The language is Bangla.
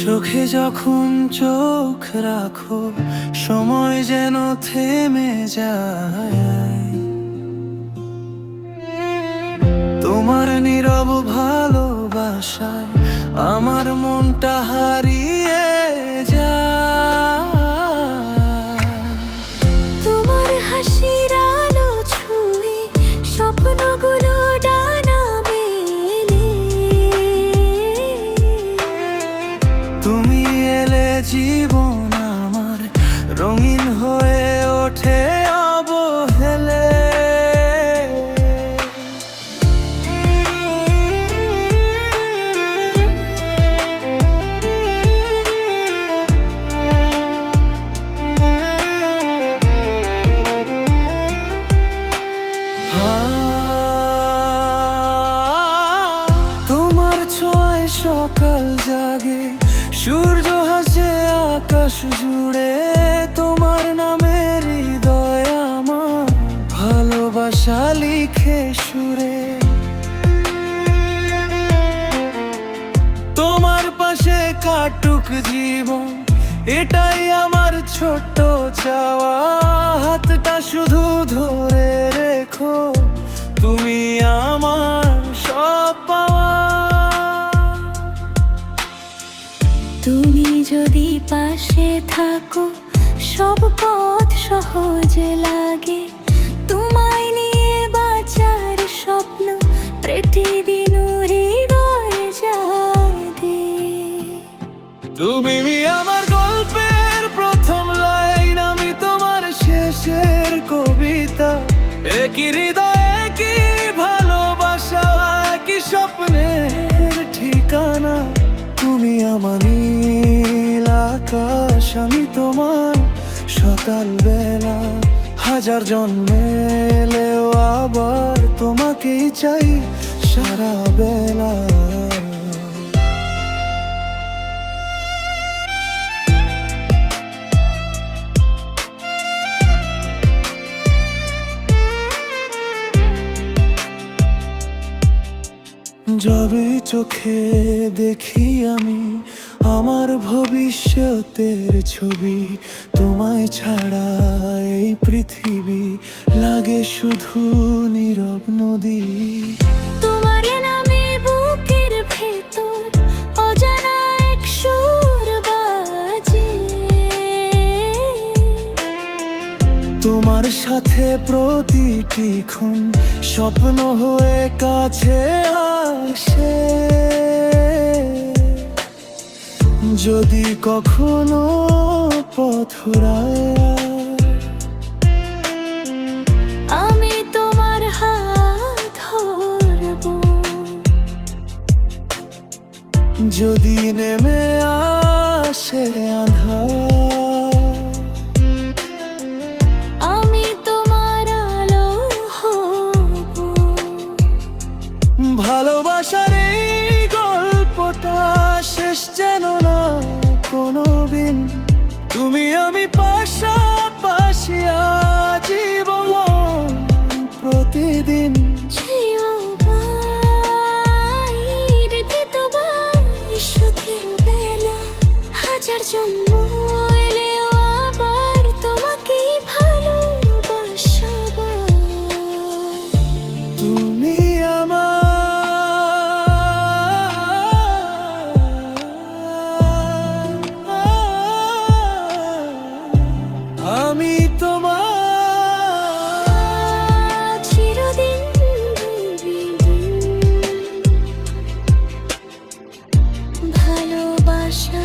চোখে যখন চোখ রাখো সময় যেন থেমে যায়। তোমার নীরব ভালোবাসায় আমার মনটা হারিয়ে যায়। তোমার হাসির আলো ছুঁয়ে স্বপ্নগুলো ডানা মেলে। তুমি এলে জীবন আমার রঙিন হয়ে ওঠে অবহেলে। তোমার ছোঁয়ায় সকাল জাগে, সূর্য হাসে আকাশ জুড়ে। তোমার নামের হৃদয় আমার ভালোবাসা লিখে সুরে। তোমার পাশে কাটুক জীবন, এটাই আমার ছোট্ট চাওয়া। হাতটা শুধু ধরে রেখো, তুমি আমার সব পাওয়া। তুমি যদি পাশে থাকো সব পথ সহজ লাগে। তোমায় নিয়ে বাঁচার স্বপ্ন প্রতিদিন হৃদয়ে জাগে। তুমি আমার গল্পের প্রথম লাইন, আমি তোমার শেষের কবিতা। একই হৃদয়, একই ভালোবাসা, একই স্বপ্নের ঠিকানা। তুমি আমার নীল আকাশ, আমি তোমার সকাল বেলা। হাজার জন্মেলেও আবার তোমাকেই চাই সারা বেলা। যবে চোখে দেখি আমি আমার ভবিষ্যতের ছবি, তোমায় ছাড়া এই পৃথিবী লাগে শুধু নীরব নদী। তোমার নামে বুকের ভেতর অজানা এক সুর বাজে। তোমার সাথে প্রতিটি ক্ষণ স্বপ্ন হয়ে কাছে আসে। যদি কখনো পথ হারায়, আমি তোমার হাত ধরবো। যদি নেমে আসে আঁধার, আমি তোমার আলো হব। ভালোবাসার এই গল্পটা শেষ যেন না কোনোদিন। তুমি আমি পাশাপাশি আজীবন প্রতিদিন। হাজার জন্ম এলেও আবার তোমাকেই ভালোবাসবো। তুমি আমি তোমার চিরদিন ভালোবাসা।